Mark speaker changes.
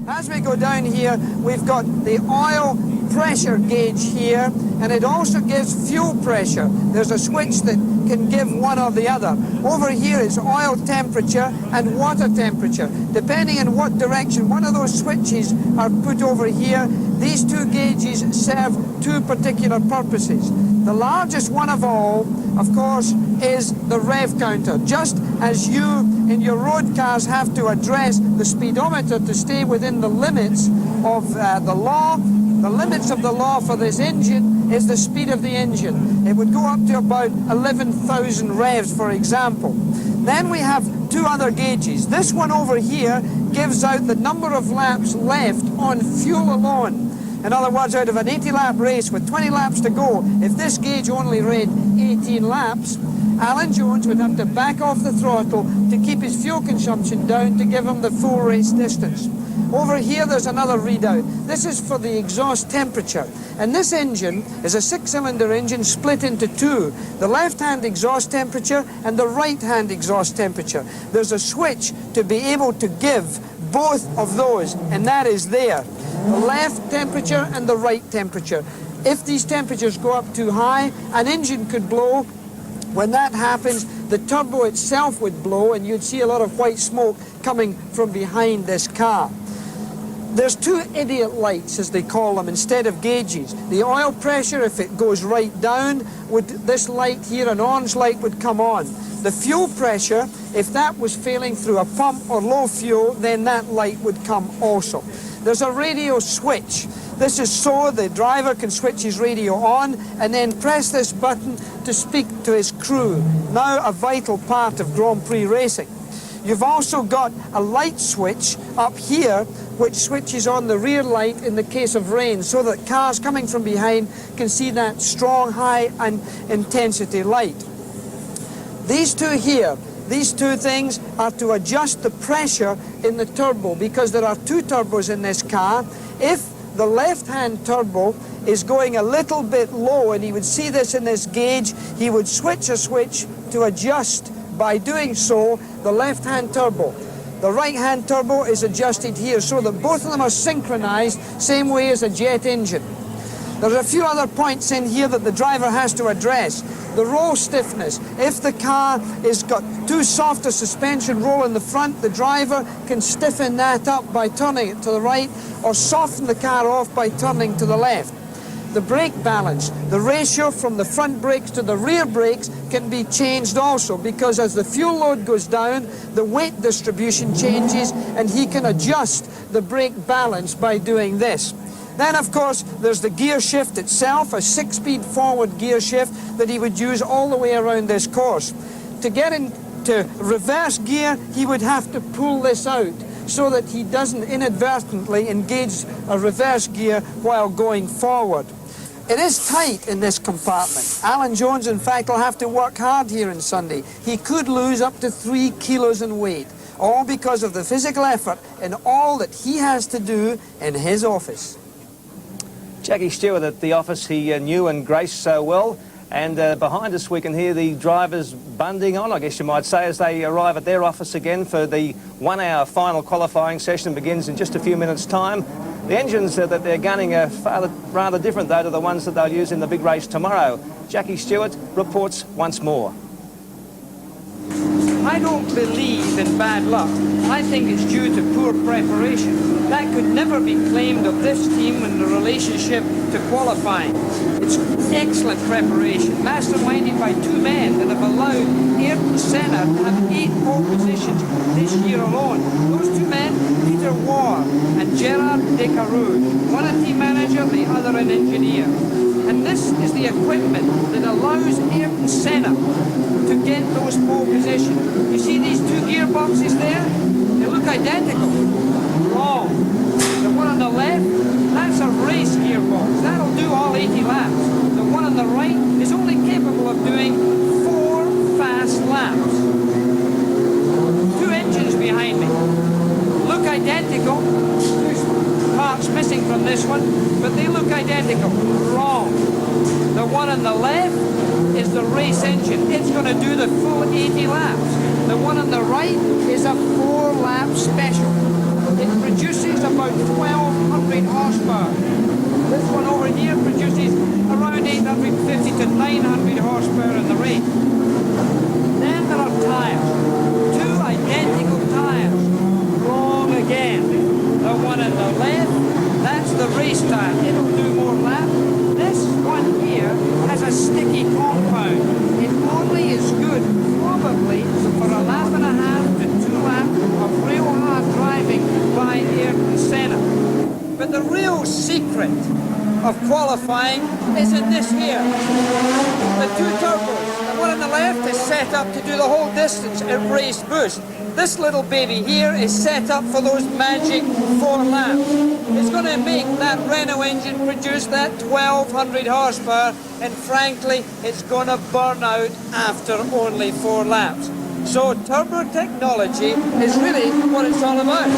Speaker 1: As we go down here, we've got the oil pressure gauge here, and it also gives fuel pressure. There's a switch that can give one or the other. Over here is oil temperature and water temperature. Depending on what direction one of those switches are put over here, these two gauges serve two particular purposes. The largest one of all, of course, is the rev counter. Just as you in your road cars have to address the speedometer to stay within the limits of the law, the limits of the law for this engine is the speed of the engine. It would go up to about 11,000 revs, for example. Then we have two other gauges. This one over here gives out the number of laps left on fuel alone. In other words, out of an 80-lap race with 20 laps to go, if this gauge only read 18 laps, Alan Jones would have to back off the throttle to keep his fuel consumption down to give him the full race distance. Over here there's another readout. This is for the exhaust temperature. And this engine is a six-cylinder engine split into two. The left-hand exhaust temperature and the right-hand exhaust temperature. There's a switch to be able to give both of those, and that is there. The left temperature and the right temperature. If these temperatures go up too high, an engine could blow. When that happens, the turbo itself would blow, and you'd see a lot of white smoke coming from behind this car. There's two idiot lights, as they call them, instead of gauges. The oil pressure, if it goes right down, this light here, an orange light, would come on. The fuel pressure, if that was failing through a pump or low fuel, then that light would come also. There's a radio switch. This is so the driver can switch his radio on and then press this button to speak to his crew, now a vital part of Grand Prix racing. You've also got a light switch up here which switches on the rear light in the case of rain, so that cars coming from behind can see that strong, high and intensity light. These two here, these two things are to adjust the pressure in the turbo, because there are two turbos in this car. If the left-hand turbo is going a little bit low, and he would see this in this gauge, he would switch a switch to adjust, by doing so, the left-hand turbo. The right-hand turbo is adjusted here, so that both of them are synchronized, same way as a jet engine. There's a few other points in here that the driver has to address. The roll stiffness. If the car has got too soft a suspension roll in the front, the driver can stiffen that up by turning it to the right, or soften the car off by turning to the left. The brake balance, the ratio from the front brakes to the rear brakes can be changed also, because as the fuel load goes down, the weight distribution changes, and he can adjust the brake balance by doing this. Then, of course, there's the gear shift itself, a 6-speed forward gear shift that he would use all the way around this course. To get into reverse gear, he would have to pull this out, so that he doesn't inadvertently engage a reverse gear while going forward. It is tight in this compartment. Alan Jones, in fact, will have to work hard here on Sunday. He could lose up to 3 kilos in weight, all because of the physical effort and all that he has to do in his office.
Speaker 2: Jackie Stewart at the office he knew and graced so well. And behind us we can hear the drivers bunding on, I guess you might say, as they arrive at their office again for the 1-hour final qualifying session. Begins in just a few minutes' time. The engines that they're gunning are rather different, though, to the ones that they'll use in the big race tomorrow. Jackie Stewart reports once more.
Speaker 1: I don't believe in bad luck. I think it's due to poor preparation. That could never be claimed of this team in the relationship to qualifying. It's excellent preparation, masterminded by two men that have allowed Ayrton Senna to have 8 pole positions this year alone. Those two men, Peter Warr and Gerhard, one a team manager, the other an engineer. And this is the equipment that allows Ayrton Senna to get those pole positions. You see these two gearboxes there? They look identical. Wrong. The one on the left, that's a race gearbox. That'll do all 80 laps. The one on the right is only capable of doing 4 fast laps. 2 engines behind me. Look identical. There's parts missing from this one, but they look identical. Wrong. The one on the left is the race engine. It's going to do the full 80 laps. The one on the right is a 4-lap special. It produces about about 1,200 horsepower. This one over here produces around 850 to 900 horsepower in the race. Then there are tyres. Two identical tyres. Wrong again. The one on the left, that's the race tyre. It'll do more laps. This one here has a sticky compound. It only is good probably for a lap and a half to 2 laps of real hard driving by Ayrton Senna. But the real secret of qualifying is in this here. The two turbos. The one on the left is set up to do the whole distance at race boost. This little baby here is set up for those magic 4 laps. It's going to make that Renault engine produce that 1,200 horsepower, and frankly, it's going to burn out after only 4 laps. So turbo technology is really what it's all about.